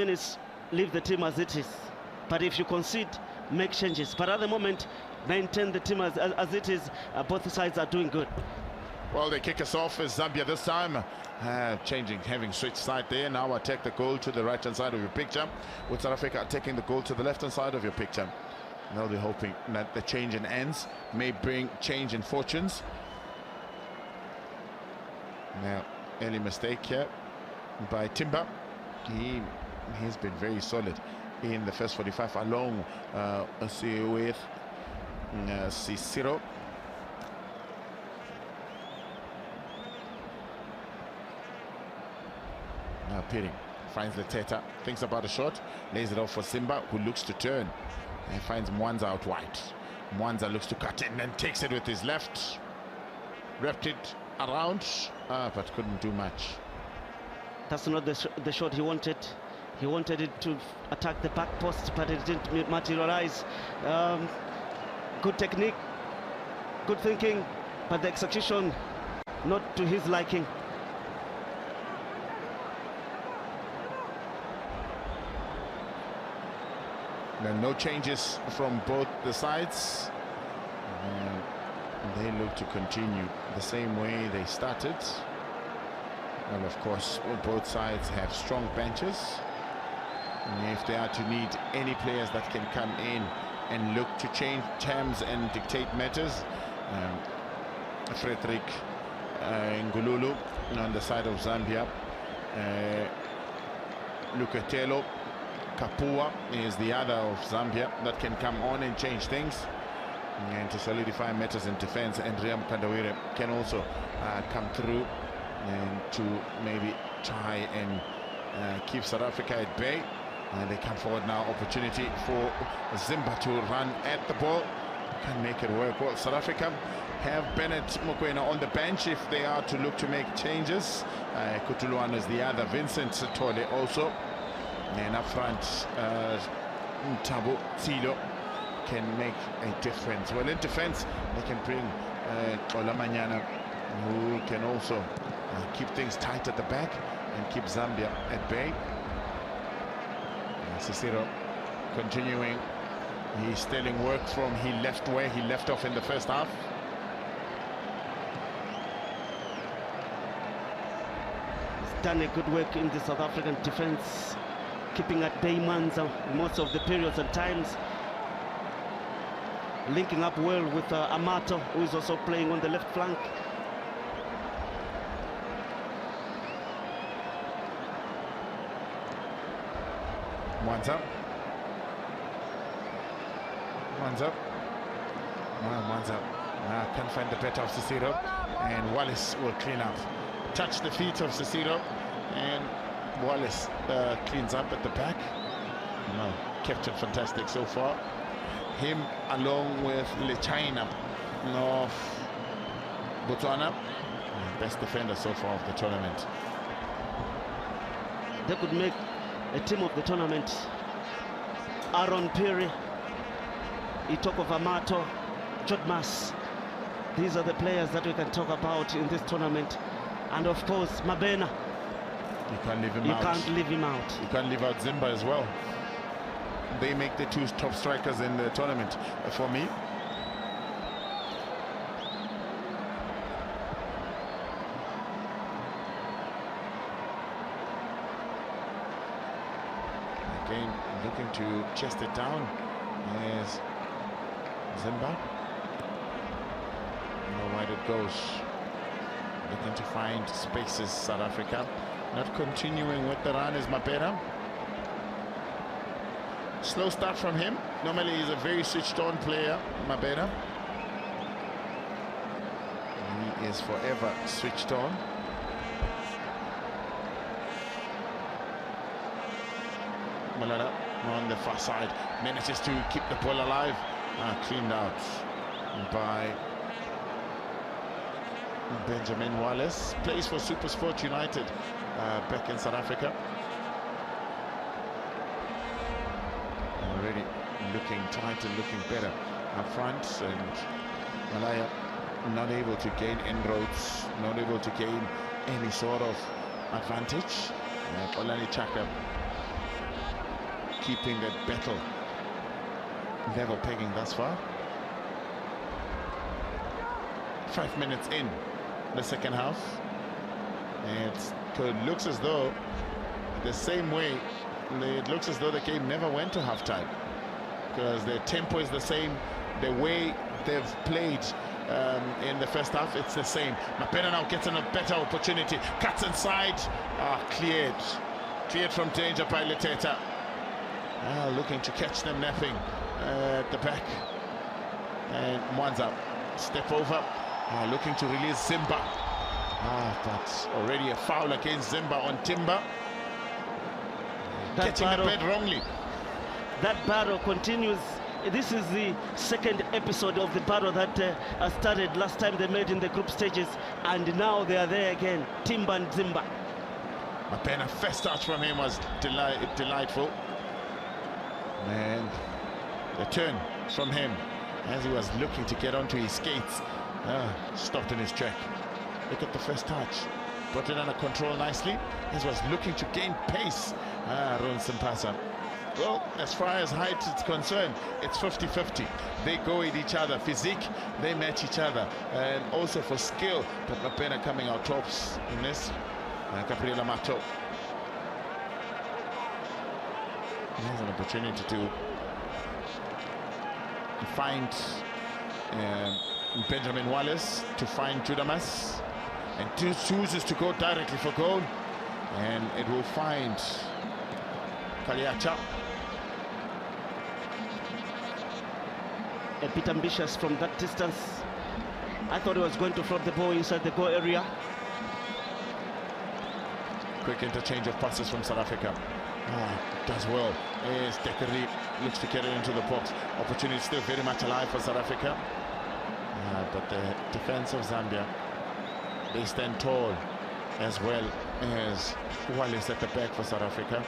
minutes, leave the team as it is. But if you concede, make changes. But at the moment, maintain the team as it is. Both sides are doing good. Well, they kick us off as Zambia this time. Having switched side there. Now I take the goal to the right-hand side of your picture. With South Africa taking the goal to the left-hand side of your picture. They'll be hoping that the change in ends may bring change in fortunes. Now, early mistake here by Timber. He's been very solid in the first 45 along with Cicero. Now Piring finds the Teta, thinks about a shot, lays it off for Simba, who looks to turn and finds Mwanza out wide. Mwanza looks to cut in and takes it with his left, wrapped it around, but couldn't do much. That's not the shot he wanted. He wanted it to attack the back post, but it didn't materialize. Good technique, good thinking, but the execution not to his liking. No changes from both the sides. They look to continue the same way they started. Well, of course, both sides have strong benches. And if they are to need any players that can come in and look to change terms and dictate matters, Frederick Ngululu on the side of Zambia, Lucatello Kapua is the other of Zambia that can come on and change things and to solidify matters in defense. And Riam Kandawire can also come through and to maybe try and keep South Africa at bay. And they come forward now, opportunity for Zimba to run at the ball, can make it work. Well, South Africa have Bennett Mokoena on the bench if they are to look to make changes. Kutuluano is the other, Vincent Tole also. And up front, Ntabo Tsilo can make a difference. Well, in defense, they can bring Olamanyana, who can also keep things tight at the back and keep Zambia at bay. Cicero continuing. He's stealing work from he left where he left off in the first half. He's done a good work in the South African defense, keeping at bay Mwanza most of the periods and times, linking up well with Amato, who is also playing on the left flank. Mwanza can't find the better of Cicero, and Wallace will clean up, touch the feet of Cicero, and Wallace cleans up at the back. Kept it fantastic so far. Him along with Lechina of Botswana, best defender so far of the tournament. They could make a team of the tournament. Aaron Piri, Itoko Vamato, Jodmas. These are the players that we can talk about in this tournament. And of course, Mabena. You can't leave him out. You can't leave him out. You can't leave out Zimba as well. They make the two top strikers in the tournament for me. Again, looking to chest it down is Zimba. How wide it goes. Looking to find spaces, South Africa. Not continuing with the run is Mapera. Slow start from him. Normally he's a very switched on player, Mapera. He is forever switched on. Malala on the far side, manages to keep the ball alive. Cleaned out by Benjamin Wallace. Plays for SuperSport United back in South Africa. Already looking tight and looking better up front, and Malaya not able to gain inroads, not able to gain any sort of advantage. Olani Chaka keeping that battle level pegging thus far. 5 minutes in the second half. It looks as though the same way, it looks as though the game never went to halftime, because the tempo is the same, the way they've played in the first half, it's the same. Mapena now gets a better opportunity, cuts inside, cleared from danger by Leteta. Looking to catch them napping at the back, and Mwanza step over, looking to release Zimba, but already a foul against Zimba on Timber, catching the bed wrongly. That battle continues. This is the second episode of the battle that started last time they met in the group stages, and now they are there again, Timber and Zimba. Mapena, first touch from him was delightful, and the turn from him as he was looking to get onto his skates, stopped in his track. Look at the first touch, brought it under control nicely as he was looking to gain pace. Ron Simpasa. Well, as far as height is concerned, it's 50-50. They go at each other. Physique, they match each other. And also for skill, but Mapena coming out tops in this. Gabriela Mato. He has an opportunity to find Benjamin Wallace, to find Judamas, and chooses to go directly for goal. And it will find Kaliacha. A bit ambitious from that distance. I thought he was going to float the ball inside the goal area. Quick interchange of passes from South Africa. Does well. As Dekeri looks to get it into the box. Opportunity still very much alive for South Africa. But the defense of Zambia, they stand tall, as well as Wallace at the back for South Africa.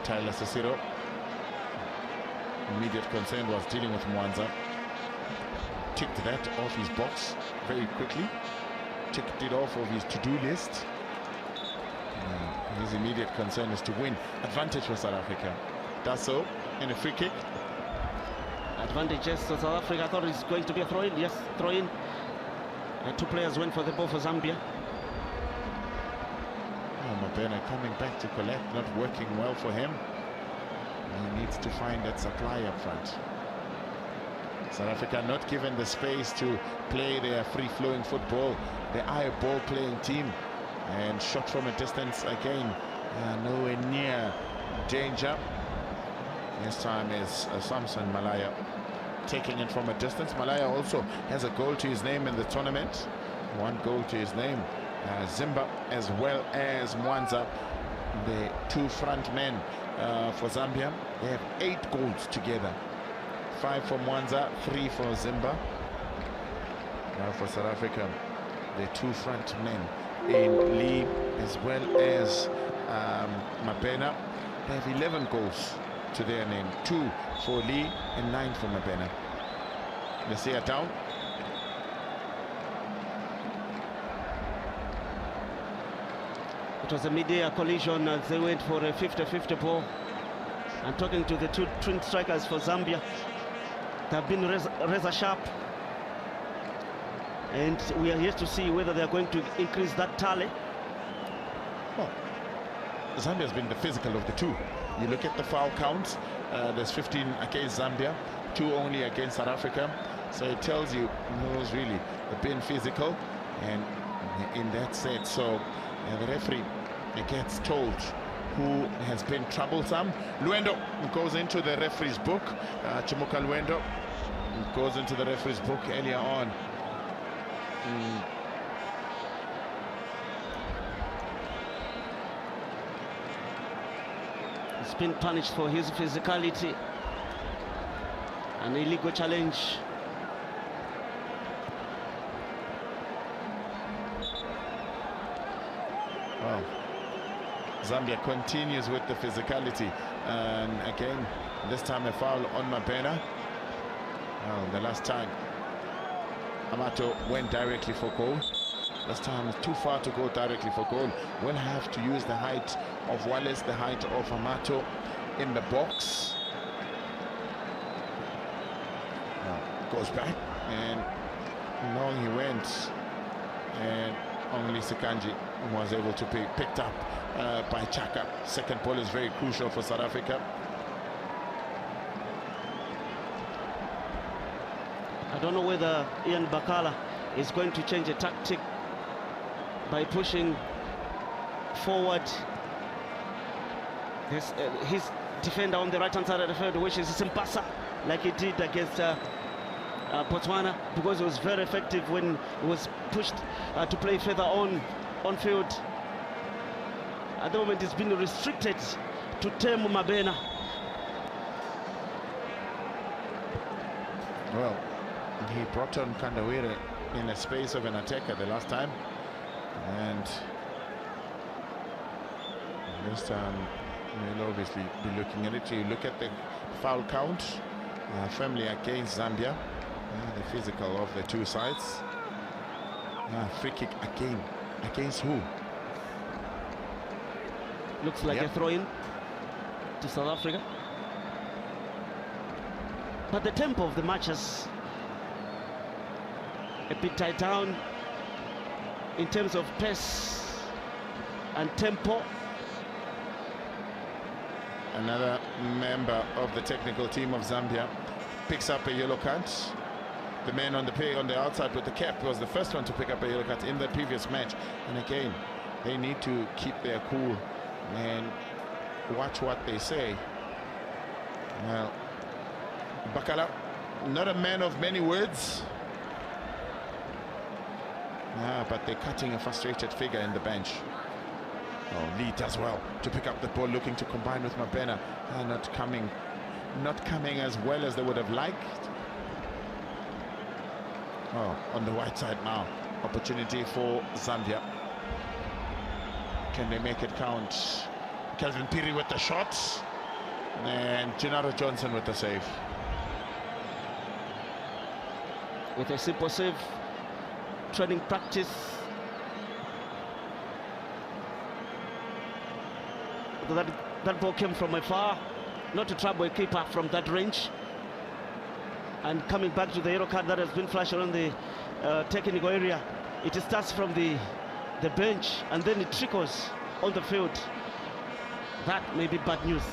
Tyler Cicero, immediate concern was dealing with Mwanza. Ticked that off his box very quickly. Ticked it off of his to-do list. His immediate concern is to win. Advantage for South Africa. Does so in a free kick. Advantage, yes, for South Africa. I thought it was going to be a throw-in. Yes, throw-in. Two players went for the ball for Zambia. Mapena coming back to collect, not working well for him. He needs to find that supply up front. South Africa not given the space to play their free-flowing football. They are a ball-playing team, and shot from a distance again, nowhere near danger. This time is Samson Malaya taking it from a distance. Malaya also has a goal to his name in the tournament. One goal to his name. Zimba as well as Mwanza, the two front men for Zambia. They have 8 goals together. 5 for Mwanza, 3 for Zimba. Now for South Africa, the two front men in Lee as well as Mapena. They have 11 goals to their name. 2 for Lee and 9 for Mapena. Lesia down. It was a mid-air collision as they went for a 50-50 ball. And talking to the two twin strikers for Zambia, they have been razor sharp. And we are yet to see whether they are going to increase that tally. Well, Zambia has been the physical of the two. You look at the foul counts, there's 15 against Zambia, 2 only against South Africa. So it tells you who's really been physical, and in that set. So the referee gets told who has been troublesome. Luendo goes into the referee's book. Chimuka Luendo goes into the referee's book earlier on. He's been punished for his physicality. An illegal challenge. Well, Zambia continues with the physicality, and again, this time a foul on Mapena. Well, the last time Amato went directly for goal. This time it's too far to go directly for goal. We'll have to use the height of Wallace, the height of Amato in the box. Now, goes back, and long he went, and only Sekanji was able to be picked up by Chaka. Second ball is very crucial for South Africa. I don't know whether Ian Bakala is going to change a tactic by pushing forward his defender on the right-hand side of the field, which is Simpasa, like he did against Botswana, because it was very effective when he was pushed to play further on field. At the moment, it's been restricted to Temu Mabena. Well, he brought on Kandawire in the space of an attacker the last time, and this time we'll obviously be looking at it. You look at the foul count, firmly against Zambia, the physical of the two sides. Free kick again, against who? Looks like a throw-in to South Africa. But the tempo of the match has a bit tied down in terms of pace and tempo. Another member of the technical team of Zambia picks up a yellow card. The man on the outside with the cap was the first one to pick up a yellow card in the previous match. And again, they need to keep their cool and watch what they say. Well, Bakala, not a man of many words. But they're cutting a frustrated figure in the bench. Oh, Lee does well to pick up the ball, looking to combine with Mabena. Not coming as well as they would have liked. Oh, on the right side now, opportunity for Zambia. Can they make it count? Kelvin Piri with the shot, and Gennaro Johnson with the save. With a simple save, training practice. That ball came from afar, not to trouble a keeper from that range. And coming back to the yellow card that has been flashed around the technical area, it starts from the bench and then it trickles on the field. That may be bad news.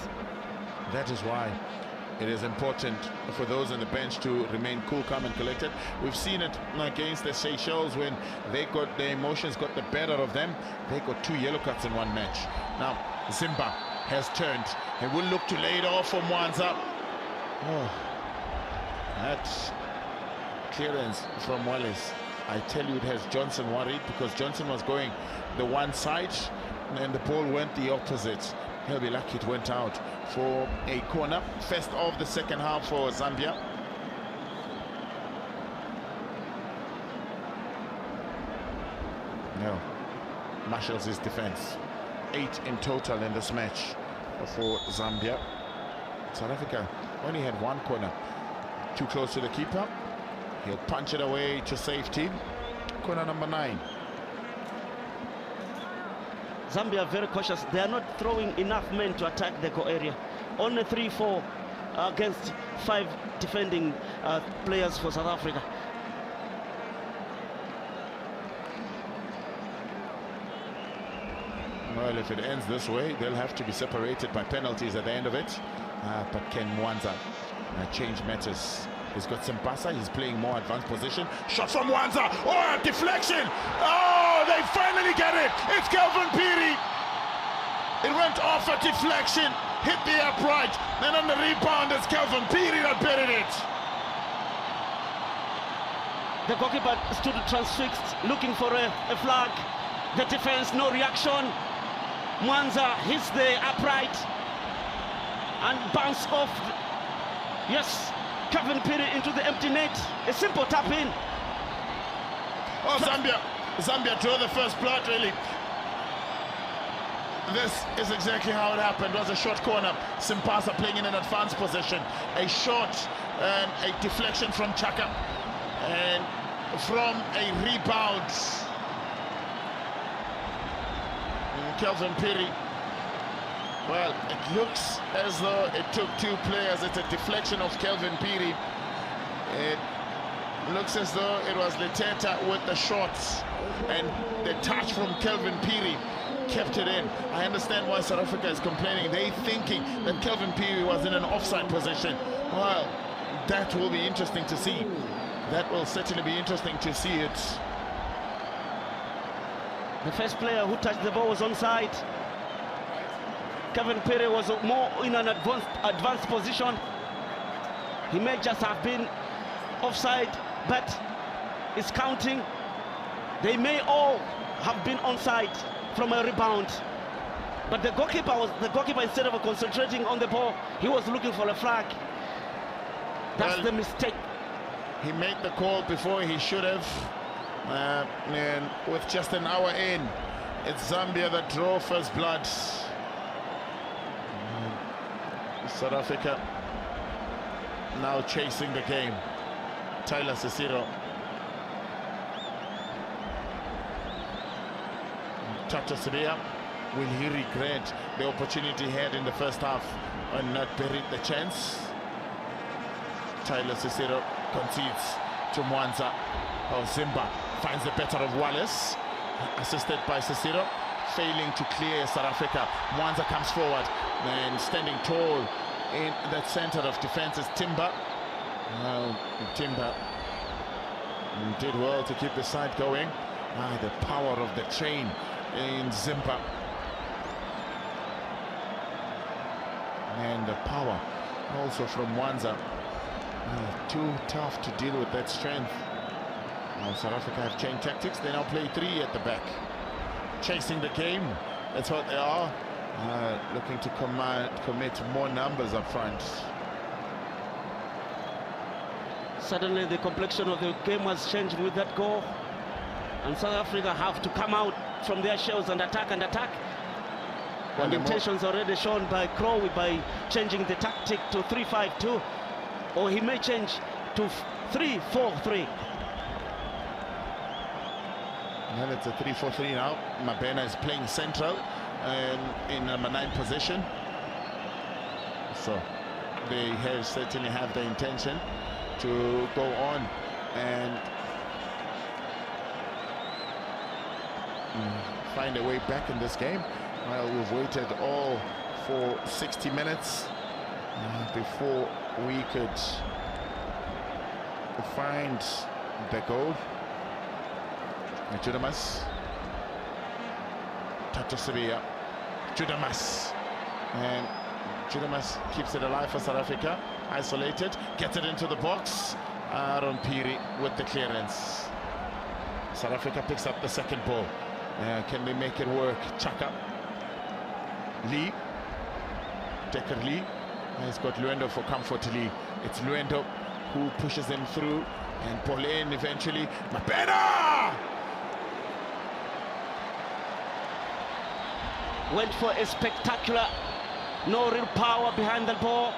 That is why it is important for those on the bench to remain cool, calm and collected. We've seen it against the Seychelles when their emotions got the better of them. They got 2 yellow cards in one match. Now Zimba has turned and will look to lay it off for Mwanza. Oh, that clearance from Wallace, I tell you, it has Johnson worried, because Johnson was going the one side and the ball went the opposite. He'll be lucky it went out for a corner. First of the second half for Zambia. No, marshals his defense. 8 in total in this match for Zambia. South Africa only had 1 corner. Too close to the keeper. He'll punch it away to safety. Corner number 9. Zambia are very cautious. They are not throwing enough men to attack the goal area. Only 3-4 against 5 defending players for South Africa. Well, if it ends this way, they'll have to be separated by penalties at the end of it. But Ken Mwanza change matters. He's got Simpasa, he's playing more advanced position. Shot from Mwanza, oh, deflection! Oh, they finally get it! It's Kelvin Piri! It went off a deflection, hit the upright, then on the rebound it's Kelvin Piri that buried it. The goalkeeper stood transfixed, looking for a flag. The defense, no reaction. Mwanza hits the upright and bounce off. Yes, Kelvin Piri into the empty net. A simple tap in. Oh, Zambia drew the first blood, really. This is exactly how it happened. It was a short corner. Simpasa playing in an advanced position. A shot and a deflection from Chaka. And from a rebound, Kelvin Piri. Well, it looks as though it took two players. It's a deflection of Kelvin Piri. It looks as though it was Leteta with the shots, and the touch from Kelvin Piri kept it in. I understand why South Africa is complaining. They're thinking that Kelvin Piri was in an offside position. Well, that will be interesting to see. That will certainly be interesting to see it. The first player who touched the ball was onside. Kelvin Piri was more in an advanced position. He may just have been offside, but it's counting. They may all have been onside from a rebound, but the goalkeeper instead of concentrating on the ball, he was looking for a flag. That's the mistake. He made the call before he should have, and with just an hour in, it's Zambia that draw first blood. South Africa now chasing the game. Tyler Cicero. Tata Sibia, will he regret the opportunity he had in the first half and not buried the chance? Tyler Cicero concedes to Mwanza. Oh, Zimba finds the better of Wallace, assisted by Cicero, failing to clear South Africa. Mwanza comes forward, and standing tall in that center of defense is Timber. Timber did well to keep the side going. The power of the train in Zimba, and the power also from Mwanza. Too tough to deal with that strength. South Africa have changed tactics. They now play three at the back, chasing the game. That's what they are. Looking to commit more numbers up front. Suddenly the complexion of the game has changed with that goal, and South Africa have to come out from their shells and attack. And intentions already shown by Crowe by changing the tactic to 3-5-2, or he may change to 3-4-3. Well, it's a 3-4-3 now. Mabena is playing central in number 9 position, so they certainly have the intention to go on and find a way back in this game. Well, we've waited all for 60 minutes before we could find the goal. Judamas, Tato Sibia, Judamas, and Judamas keeps it alive for South Africa. Isolated, gets it into the box. Aaron Piri with the clearance. South Africa picks up the second ball. Can they make it work? Chaka, Lee, Decker Lee. He's got Luendo for comfort. Lee. It's Luendo who pushes him through, and ball in eventually. Mabena went for a spectacular, no real power behind the ball.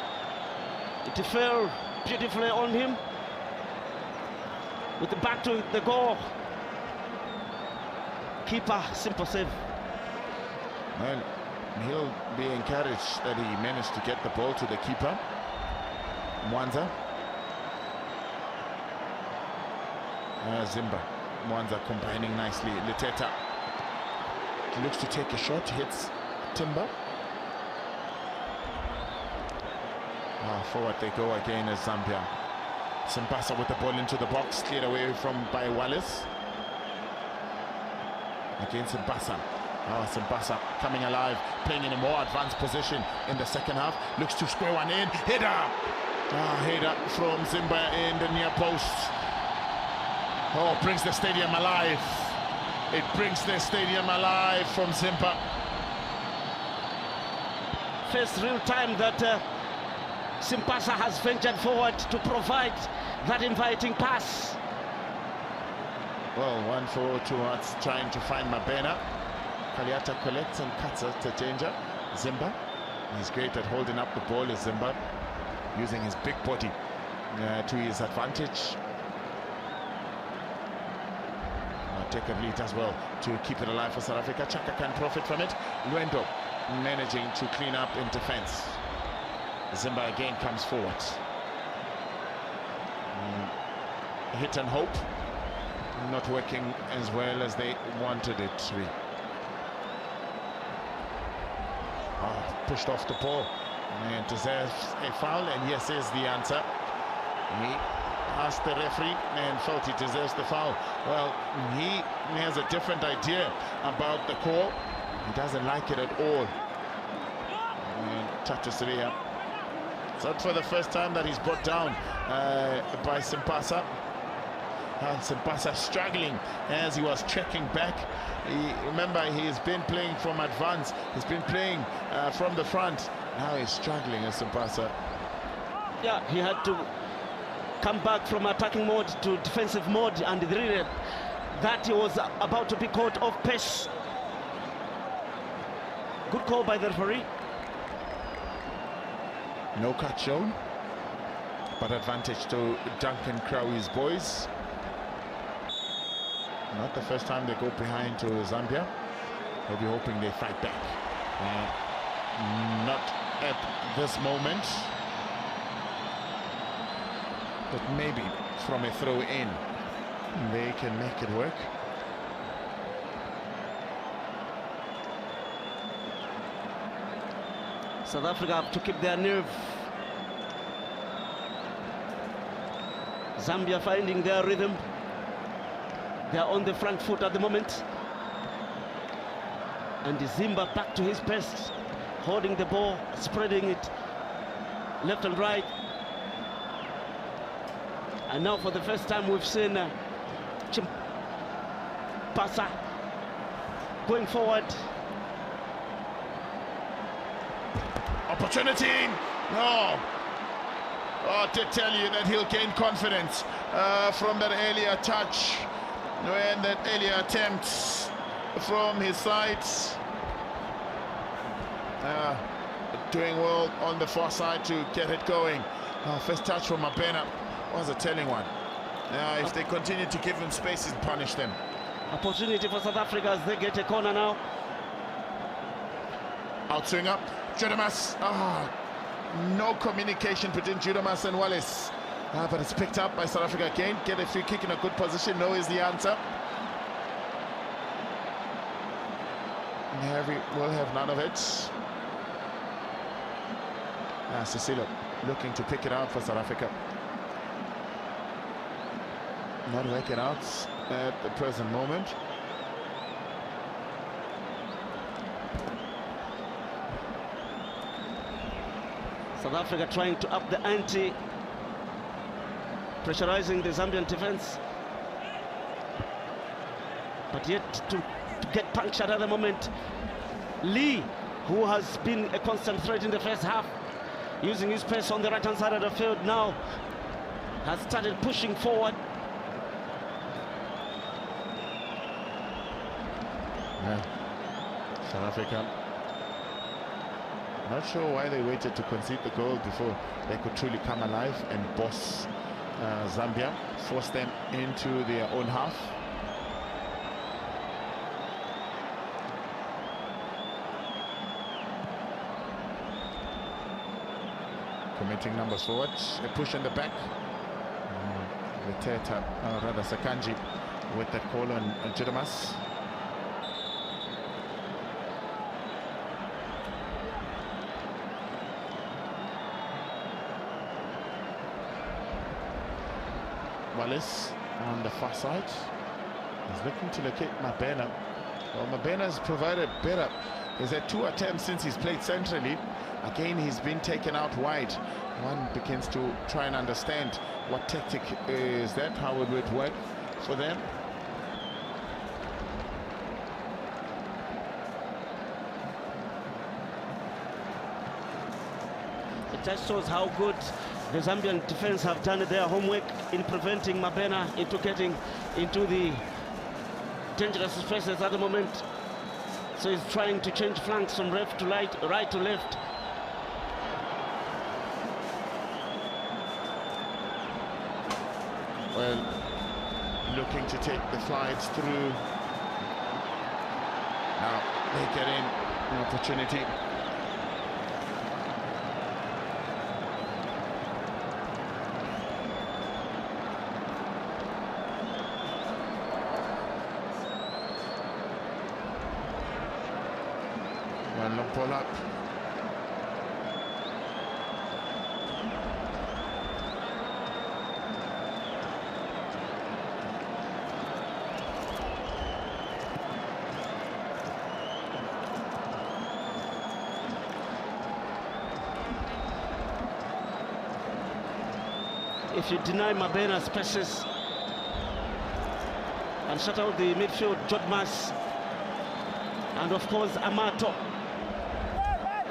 It fell beautifully on him with the back to the goal. Keeper, simple save. Well, he'll be encouraged that he managed to get the ball to the keeper. Mwanza. Zimba. Mwanza combining nicely. Leteta looks to take a shot, hits Timber. Forward they go again as Zambia. Simpasa with the ball into the box, cleared away from by Wallace. Again Simpasa. Simpasa coming alive, playing in a more advanced position in the second half. Looks to square one in. Header! Header from Zimba in the near post. Brings the stadium alive. It brings the stadium alive from Zimba. First real time that Simpasa has ventured forward to provide that inviting pass. Well, 1-4 towards trying to find Mabena. Kaliata collects and cuts out the danger. Zimba, he's great at holding up the ball, is Zimba, using his big body to his advantage. take a lead as well to keep it alive for South Africa. Chaka can profit from it. Luendo managing to clean up in defense. Zimba again comes forward. Hit and hope, not working as well as they wanted it to be. Pushed off the ball and deserves a foul, and yes is the answer. He asked the referee and felt he deserves the foul. Well, he has a different idea about the call. He doesn't like it at all. And Tata Syria, it's not for the first time that he's brought down by Simpasa. And Simpasa struggling as he was checking back. Remember, he's been playing from advance. He's been playing from the front. Now he's struggling as Simpasa. Yeah, he had to come back from attacking mode to defensive mode, and really that he was about to be caught off pace. Good call by the referee. No cut shown, but advantage to Duncan Crowley's boys. Not the first time they go behind to Zambia. They'll be hoping they fight back. Not at this moment, but maybe from a throw in they can make it work. South Africa have to keep their nerve. Zambia finding their rhythm. They are on the front foot at the moment. And Zimba back to his best, holding the ball, spreading it left and right. And now for the first time we've seen Chimpasa going forward. Opportunity! No! Oh, to tell you that he'll gain confidence from that earlier touch. When that earlier attempt from his sides. Doing well on the far side to get it going. First touch from Mabena was a telling one. If they continue to give him space and punish them. Opportunity for South Africa as they get a corner now. Outswinger, Judamas. No communication between Judamas and Wallace. But it's picked up by South Africa again. Get a free kick in a good position. No is the answer. We'll have none of it. Cecilio looking to pick it out for South Africa. Not working out at the present moment. South Africa trying to up the ante, pressurizing the Zambian defense, but yet to get punctured at the moment. Lee, who has been a constant threat in the first half, using his pace on the right hand side of the field, now has started pushing forward. South Africa, not sure why they waited to concede the goal before they could truly come alive and boss Zambia, force them into their own half. Committing numbers forward, a push in the back. Rather Sakanji with that call on Judamas. Wallace on the far side. He's looking to locate Mabena. Well, Mabena's provided better. He's had 2 attempts since he's played centrally. Again, he's been taken out wide. One begins to try and understand what tactic is that, how it would work for them. It just shows how good the Zambian defense have done their homework in preventing Mabena into getting into the dangerous spaces at the moment. So he's trying to change flanks from left to right to left. Well, looking to take the flights through. Now they get in an opportunity. Well, long pull up. If you deny Mabena spaces and shut out the midfield, Jodmas, and of course Amato.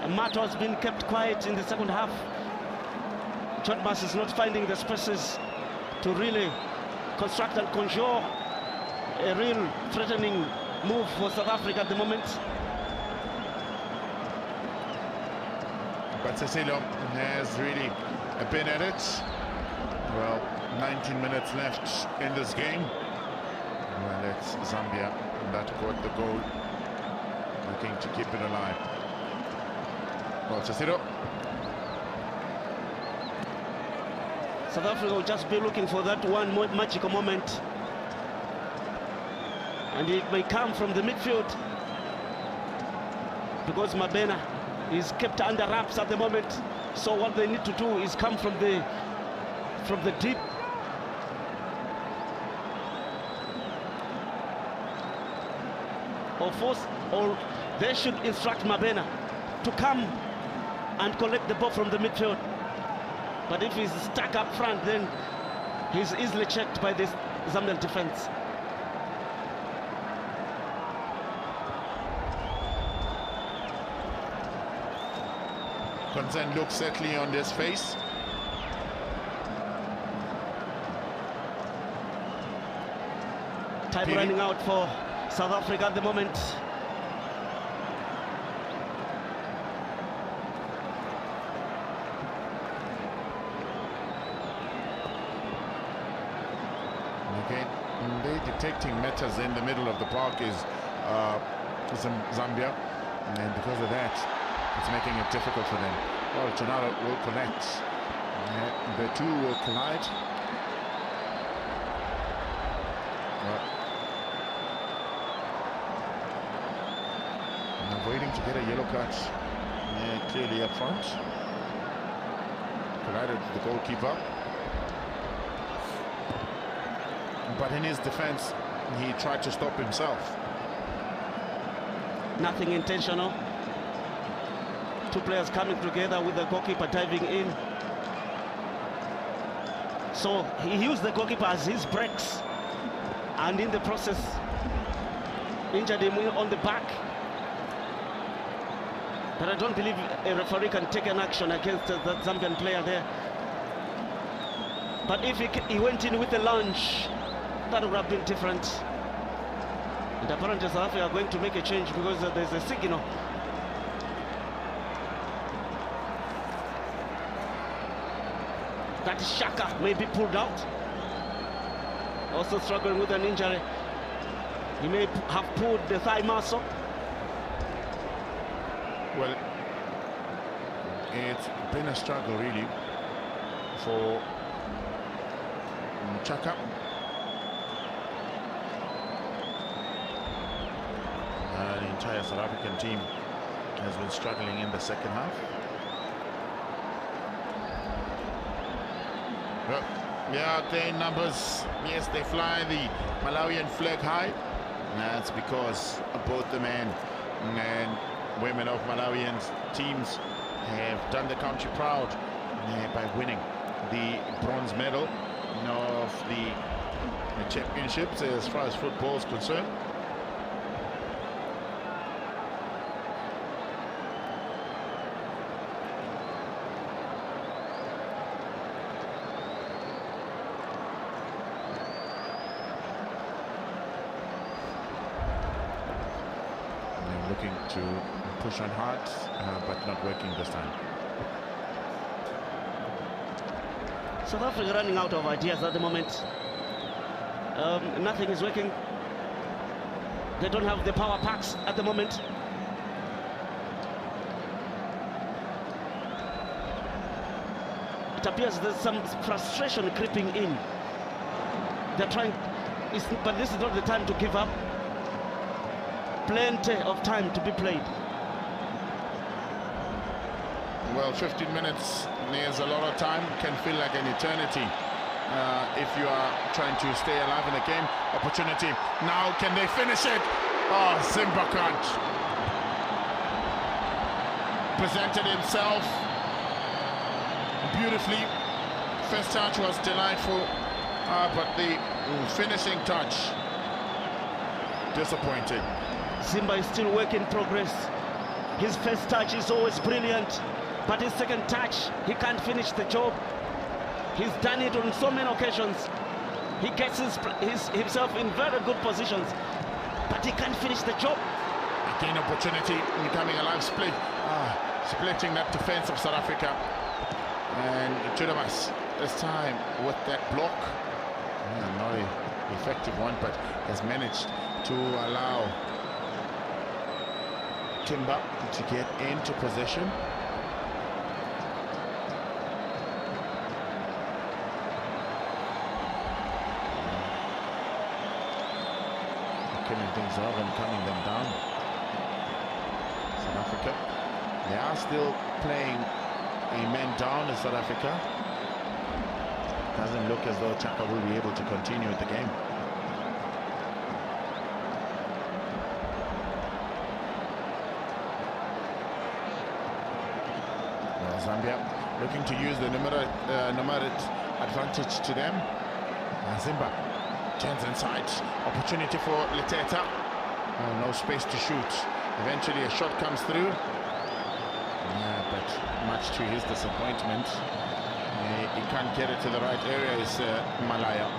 Amato has been kept quiet in the second half. Jodmas is not finding the spaces to really construct and conjure a real threatening move for South Africa at the moment. But Cecilio has really been at it. Well, 19 minutes left in this game. Well, it's Zambia that got the goal, looking to keep it alive. Well, Cecilio. South Africa will just be looking for that one magical moment, and it may come from the midfield, because Mabena is kept under wraps at the moment. So what they need to do is come from the deep. Or they should instruct Mabena to come and collect the ball from the midfield. But if he's stuck up front, then he's easily checked by this Zambian defense. Concern looks certainly on his face. Time running out for South Africa at the moment. Okay, they detecting matters in the middle of the park is Zambia, and because of that, it's making it difficult for them. Well, Tonara will connect. The two will collide. Waiting to get a yellow card clearly up front. Collided with the goalkeeper. But in his defense, he tried to stop himself. Nothing intentional. Two players coming together with the goalkeeper diving in. So he used the goalkeeper as his brakes, and in the process injured him on the back. But I don't believe a referee can take an action against that Zambian player there. But if he went in with a lunge, that would have been different. And apparently South Africa are going to make a change because there's a signal. That Shaka may be pulled out. Also struggling with an injury. He may have pulled the thigh muscle. Well, it's been a struggle really for Chaka. The entire South African team has been struggling in the second half. Well, yeah, their numbers, yes, they fly the Malawian flag high. That's because both the men and women of Malawian teams have done the country proud by winning the bronze medal of the championships as far as football is concerned. Looking to push on hard, but not working this time. South Africa running out of ideas at the moment. Nothing is working. They don't have the power packs at the moment. It appears there's some frustration creeping in. They're trying, but this is not the time to give up. Plenty of time to be played. Well, 15 minutes is a lot of time, can feel like an eternity if you are trying to stay alive in the game. Opportunity, now can they finish it? Oh, Zimba can't. Presented himself beautifully. First touch was delightful, but the finishing touch, disappointed. Zimba is still work in progress. His first touch is always brilliant, but his second touch, he can't finish the job. He's done it on so many occasions. He gets himself in very good positions, but he can't finish the job. Again, opportunity, becoming a live split. Splitting that defense of South Africa. And Chudamas, this time with that block. Not an effective one, but has managed to allow Timber to get into possession. Killing things off and coming them down. South Africa, they are still playing a man down in South Africa. Doesn't look as though Chaka will be able to continue with the game. Well, Zambia looking to use the numeric advantage to them. Zimba turns inside, opportunity for Leteta. Oh, no space to shoot. Eventually a shot comes through. But much to his disappointment, he can't get it to the right area. Is Malaya.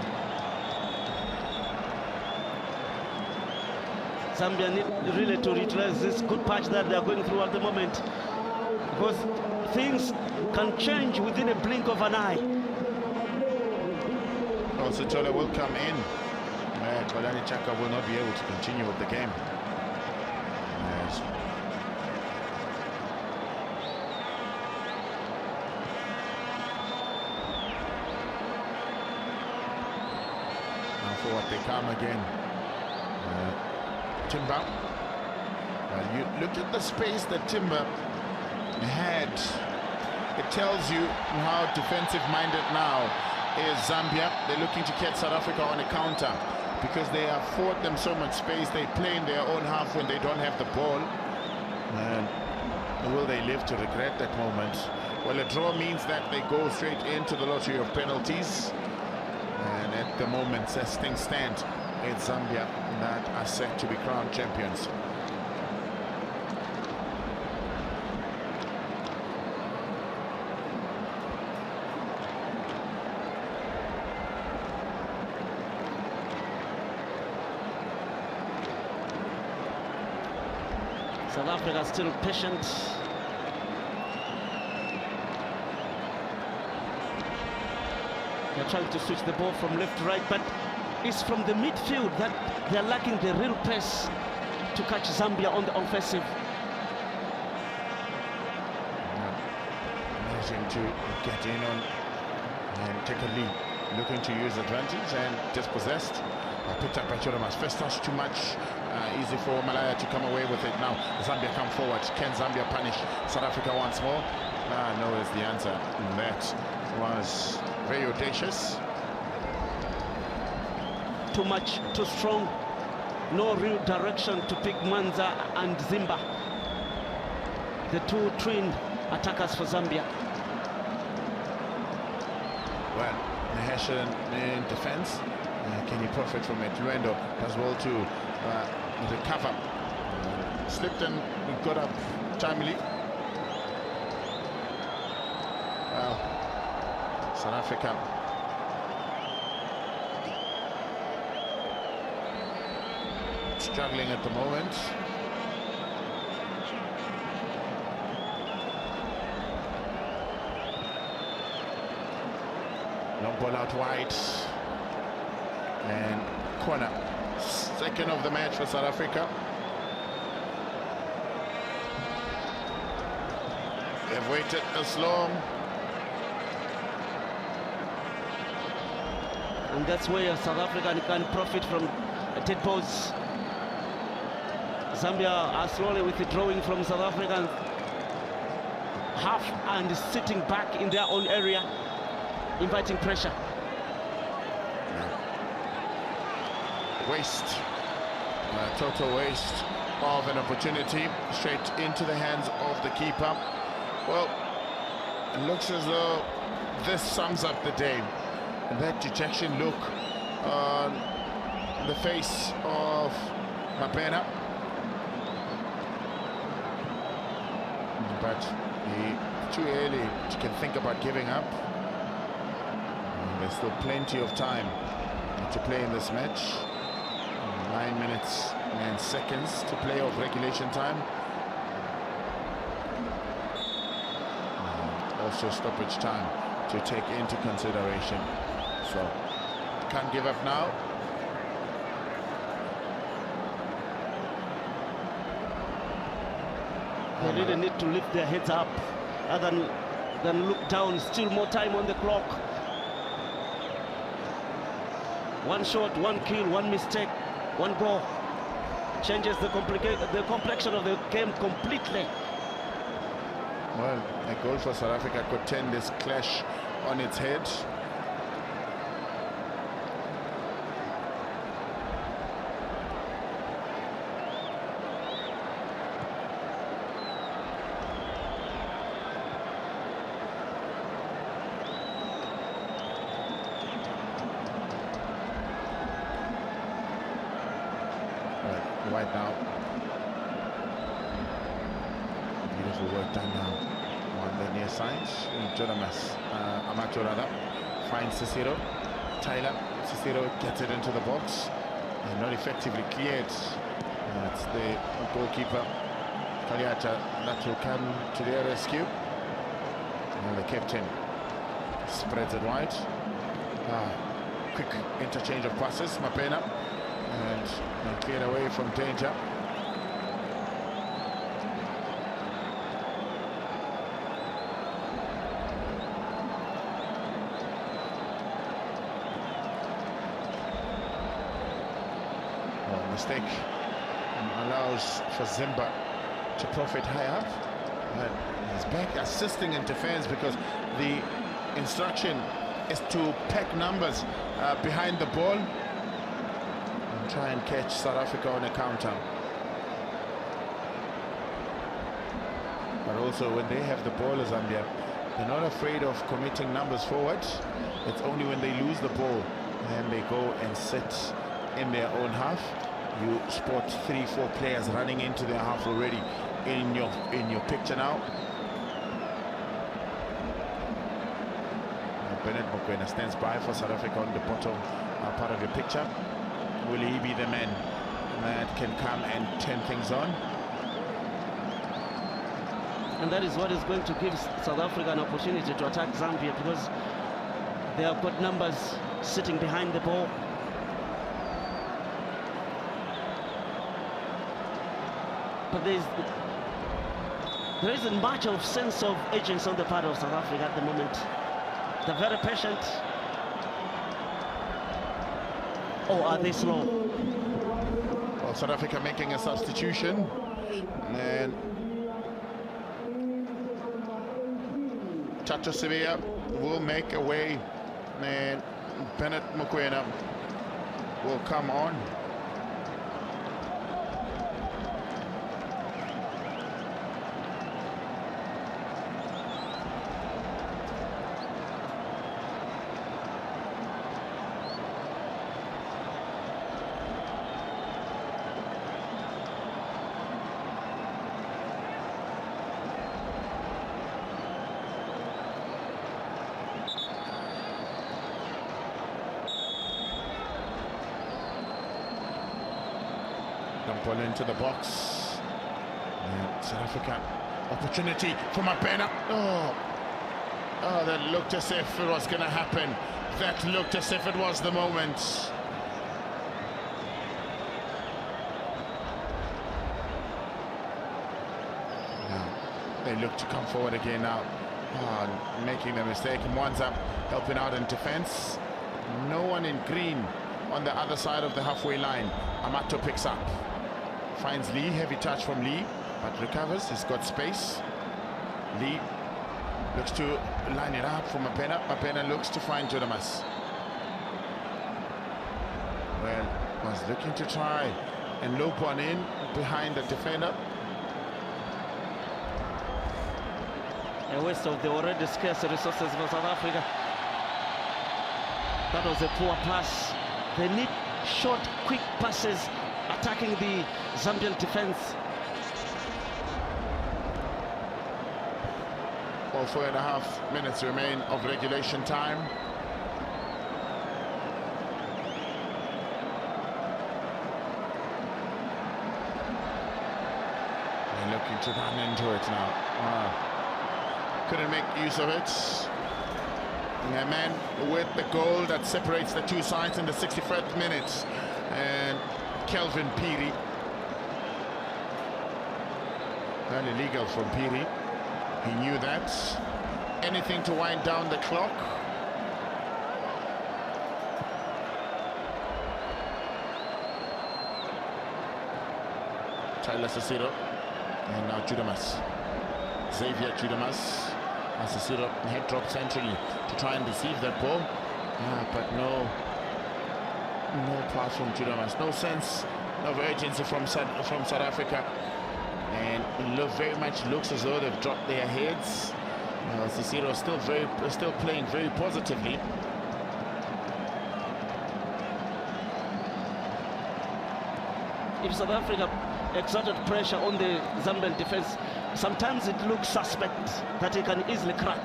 Zambia need really to utilize this good patch that they are going through at the moment, because things can change within a blink of an eye. Also, Tola will come in. Kolani Chaka will not be able to continue with the game. Yes. Now for what they come again. Timber. You look at the space that Timber had. It tells you how defensive-minded now is Zambia. They're looking to catch South Africa on a counter because they afford them so much space. They play in their own half when they don't have the ball. And will they live to regret that moment? Well, a draw means that they go straight into the lottery of penalties. And at the moment, as things stand, it's Zambia that are set to be crowned champions. South Africa still patient. They're trying to switch the ball from left to right, but it's from the midfield that they're lacking the real pace to catch Zambia on the offensive. Managing to get in on and take a lead, looking to use advantage and dispossessed. Picked up by Cholomas. First touch too much. Easy for Malaya to come away with it. Now Zambia come forward. Can Zambia punish South Africa once more? No is the answer. That was very audacious. Too much, too strong. No real direction to pick Manza and Zimba, the two twin attackers for Zambia. Well, Nahesha in defense. Can he profit from it? Luendo does well to recover. Slipped and got up timely. Well, South Africa struggling at the moment. Long ball out wide. And corner. Second of the match for South Africa. They've waited this long. And that's where South Africa can profit from dead balls. Zambia are slowly withdrawing from South African half and sitting back in their own area, inviting pressure. Waste, total waste of an opportunity, straight into the hands of the keeper. Well, it looks as though this sums up the day. And that dejection look on the face of Mapena. But too early to can think about giving up. And there's still plenty of time to play in this match. 9 minutes and seconds to play of regulation time. Also stoppage time to take into consideration. So can't give up now. They really need to lift their heads up rather than look down. Still more time on the clock. One shot, one kill, one mistake, one goal changes the complexion of the game completely. Well, a goal for South Africa could turn this clash on its head. Right now, beautiful work done now on the near side. Jonamas Amato rather finds Cicero. Tyler Cicero gets it into the box and not effectively cleared. It's the goalkeeper Kaliata that will come to their rescue. And the captain spreads it wide. Quick interchange of passes. Mapena. And cleared away from danger. Well, mistake allows for Zimba to profit high up. And he's back assisting in defense because the instruction is to pack numbers behind the ball. Try and catch South Africa on a counter. But also when they have the ball as Zambia, they're not afraid of committing numbers forward. It's only when they lose the ball and they go and sit in their own half. You spot 3-4 players running into their half already in your picture now. Bernard Mokoena stands by for South Africa on the bottom part of your picture. Will he be the man that can come and turn things on? And that is what is going to give South Africa an opportunity to attack Zambia, because they have got numbers sitting behind the ball. But there isn't much of sense of urgency on the part of South Africa at the moment. They're very patient. Or are they slow? Well, South Africa making a substitution. And Chacho Sevilla will make a way. And Bernard Mokoena will come on. Ball into the box. And South Africa, opportunity for Mapena. Oh, that looked as if it was going to happen. That looked as if it was the moment. They look to come forward again now. Making the mistake. Mwanza helping out in defense. No one in green on the other side of the halfway line. Amato picks up. Finds Lee. Heavy touch from Lee, but recovers. He's got space. Lee looks to line it up for Mapena. Mapena looks to find Jodamas. Well, was looking to try and loop one in behind the defender. A waste of the already scarce resources for South Africa. That was a poor pass. They need short, quick passes attacking the Zambian defense. Well, 4.5 minutes remain of regulation time. They're looking to run into it now. Couldn't make use of it. A man with the goal that separates the two sides in the 61st minute. And Kelvin Piri. Early legal from Piri. He knew that. Anything to wind down the clock. Tyler Cicero. And now Judamas. Xavier Judamas. Cicero head drop centrally to try and receive that ball. But no pass from Judamas. No sense of urgency from South Africa. And very much looks as though they've dropped their heads. Cicero still playing very positively. If South Africa exerted pressure on the Zambian defense, sometimes it looks suspect that he can easily crack.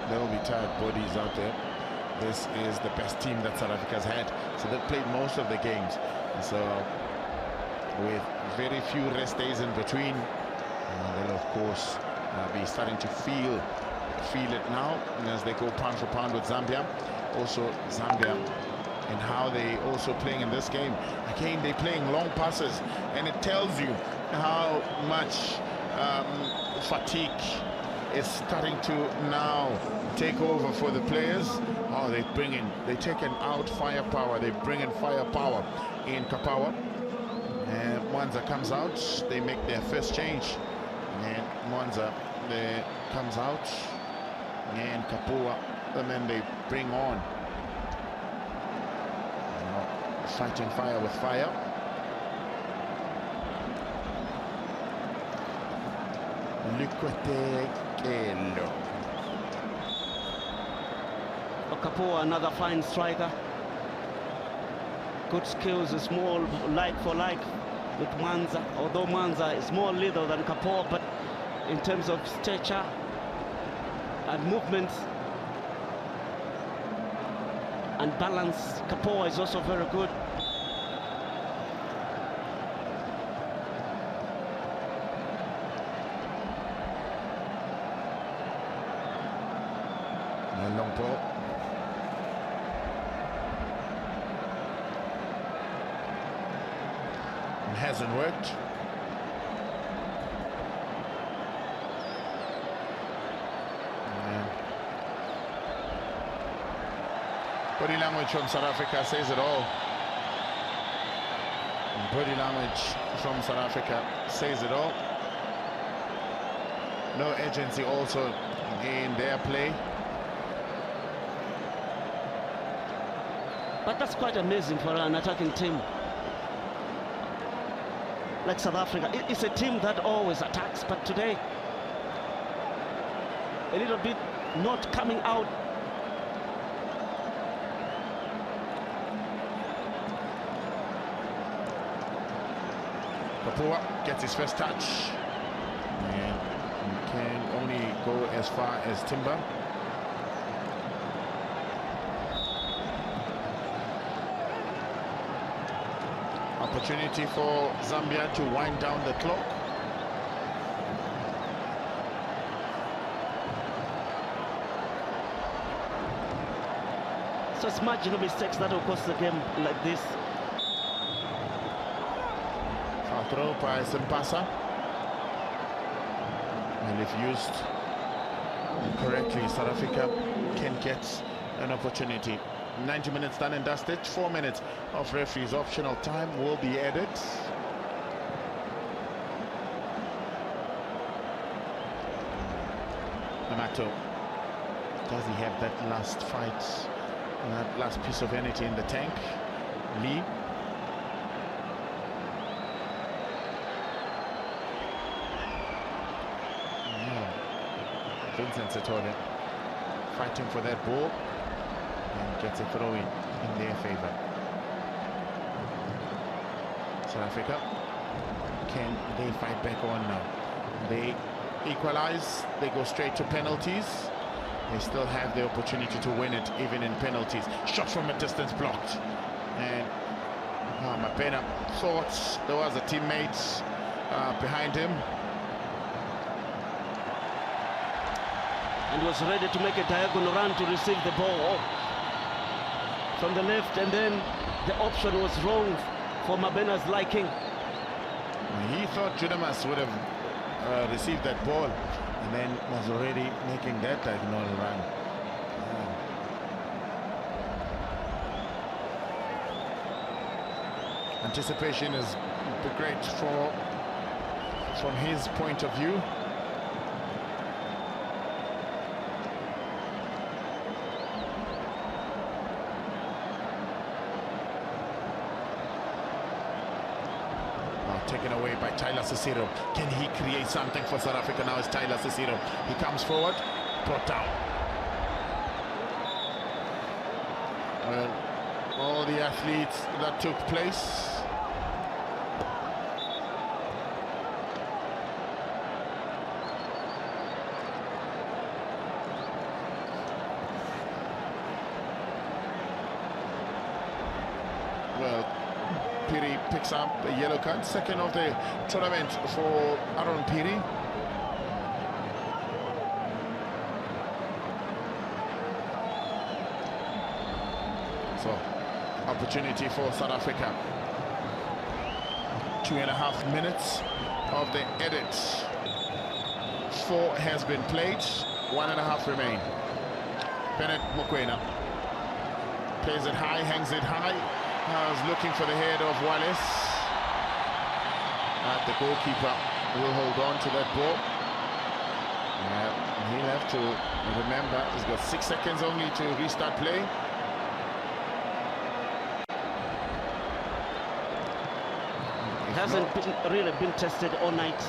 There will be tired bodies out there. This is the best team that South Africa's had, so they've played most of the games. So with very few rest days in between, they'll of course be starting to feel it now as they go pound for pound with Zambia. Also Zambia and how they also playing in this game. Again, they're playing long passes, and it tells you how much fatigue is starting to now take over for the players. They take out firepower. They bring in firepower in Kapawa. And Mwanza comes out. They make their first change. And Mwanza comes out. And Kapua, and then they bring on. Fighting fire with fire. Kapua, another fine striker. Good skills, is more like for like with Mwanza. Although Mwanza is more lethal than Kapua, but in terms of stature and movement and balance, Kapua is also very good. And long ball. It hasn't worked. Body language from South Africa says it all. Body language from South Africa says it all. No urgency also in their play. But that's quite amazing for an attacking team like South Africa. It's a team that always attacks, but today a little bit not coming out. Kapua gets his first touch, and he can only go as far as Timber. Opportunity for Zambia to wind down the clock. So it's marginal mistakes that will cost the game like this. throw by Zimbasa. And if used correctly, South Africa can get an opportunity. 90 minutes done and dusted. 4 minutes of referee's optional time will be added. Amato, does he have that last fight, that last piece of energy in the tank? Lee. Vincent Setore fighting for that ball and gets a throw in their favor. South Africa, can they fight back on now? They equalize, they go straight to penalties. They still have the opportunity to win it even in penalties. Shot from a distance blocked, and Mapena thought there was a teammate behind him and was ready to make a diagonal run to receive the ball from the left, and then the option was wrong for Mabena's liking. He thought Judamas would have received that ball and then was already making that diagonal run. Anticipation is great from his point of view. Taken away by Tyler Cicero. Can he create something for South Africa? Now it's Tyler Cicero. He comes forward, brought down. Well, all the athletes that took place. Well, Piri picks up a yellow card, second of the tournament for Aaron Piri. So, opportunity for South Africa. 2.5 minutes of the edit. 4 has been played, 1.5 remain. Bennett Mokoena plays it high, hangs it high. I was looking for the head of Wallace. The goalkeeper will hold on to that ball. He'll have to remember he's got 6 seconds only to restart play. It hasn't really been tested all night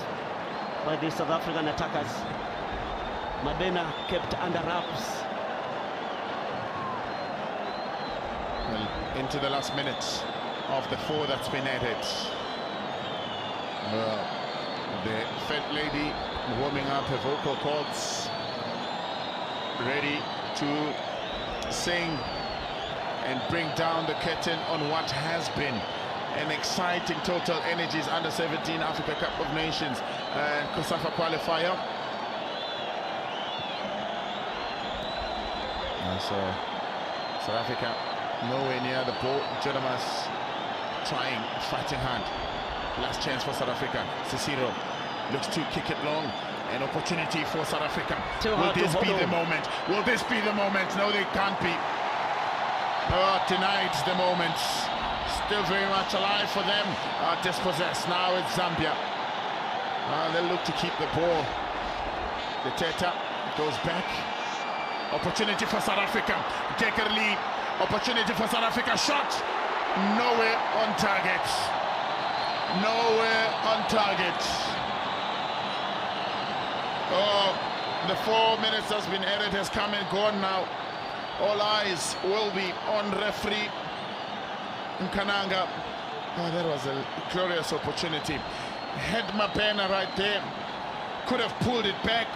by the South African attackers. Mabena kept under wraps. Well, into the last minutes of the 4 that's been added. The fat lady warming up her vocal cords, ready to sing and bring down the curtain on what has been an exciting Total Energies Under-17 Africa Cup of Nations and COSAFA qualifier. And so South Africa nowhere near the ball. Jodamas trying, fighting hard. Last chance for South Africa. Cicero looks to kick it long. An opportunity for South Africa. Will this be the moment? Will this be the moment? No, they can't be. Oh, tonight's the moment. Still very much alive for them. Dispossessed. Now it's Zambia. They look to keep the ball. The Teta goes back. Opportunity for South Africa. Dekerlee. Opportunity for South Africa. Shot. Nowhere on target. Nowhere on target. Oh, the 4 minutes has been added, has come and gone now. All eyes will be on referee Nkananga. Oh, that was a glorious opportunity. Had Mapena right there, could have pulled it back.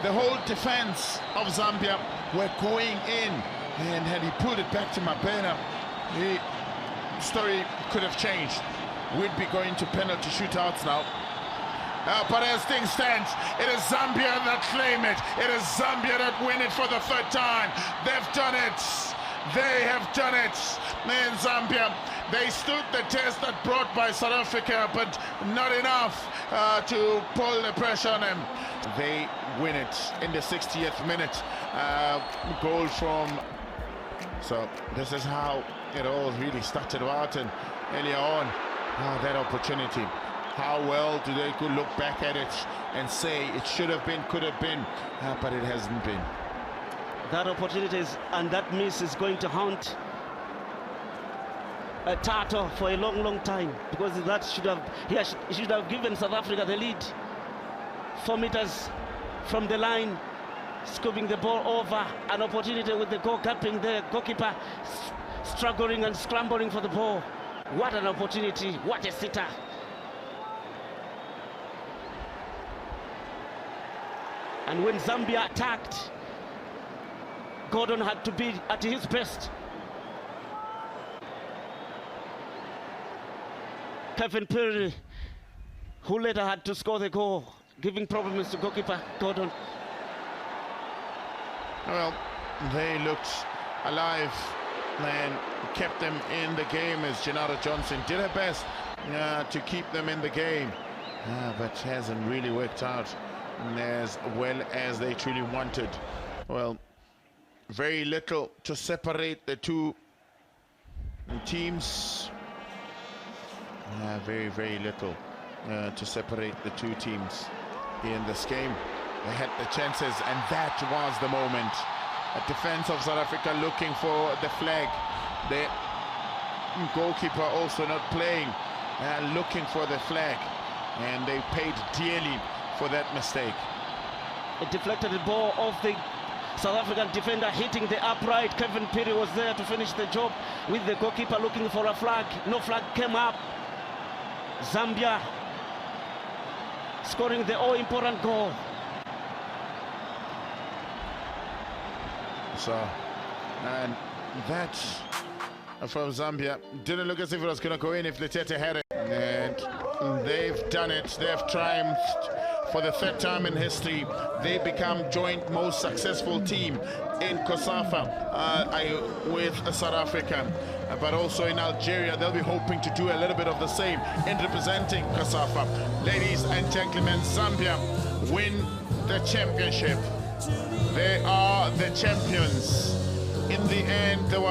The whole defense of Zambia were going in, and had he pulled it back to Mapena, the story could have changed. We'd be going to penalty shootouts now. But as things stand, it is Zambia that claim it. It is Zambia that win it for the 3rd time. They've done it. They have done it. In Zambia, They stood the test that brought by South Africa, but not enough to pull the pressure on them. They win it in the 60th minute. Goal from... So this is how it all really started out, and earlier on, that opportunity. How well do they could look back at it and say it should have been, could have been, but it hasn't been. That opportunity and that miss is going to haunt Tato for a long time, because that should have given South Africa the lead. 4 meters from the line, scooping the ball over, an opportunity with the goal gapping, the goalkeeper struggling and scrambling for the ball. What an opportunity, what a sitter. And when Zambia attacked, Gordon had to be at his best. Kevin Perry, who later had to score the goal, giving problems to goalkeeper Gordon. Well, they looked alive and kept them in the game, as Gennaro Johnson did her best to keep them in the game, but hasn't really worked out as well as they truly wanted. Well, very little to separate the two teams. Very little to separate the two teams in this game. They had the chances, and that was the moment. A defense of South Africa looking for the flag. The goalkeeper also not playing, looking for the flag, and they paid dearly for that mistake. A deflected ball off the South African defender, hitting the upright. Kevin Perry was there to finish the job with the goalkeeper looking for a flag. No flag came up. Zambia scoring the all-important goal. So, and that from Zambia didn't look as if it was going to go in if Letete had it. And they've done it. They've triumphed for the third time in history. They become joint most successful team in COSAFA with South Africa. But also in Algeria, they'll be hoping to do a little bit of the same in representing COSAFA. Ladies and gentlemen, Zambia win the championship. They are the champions. In the end, they were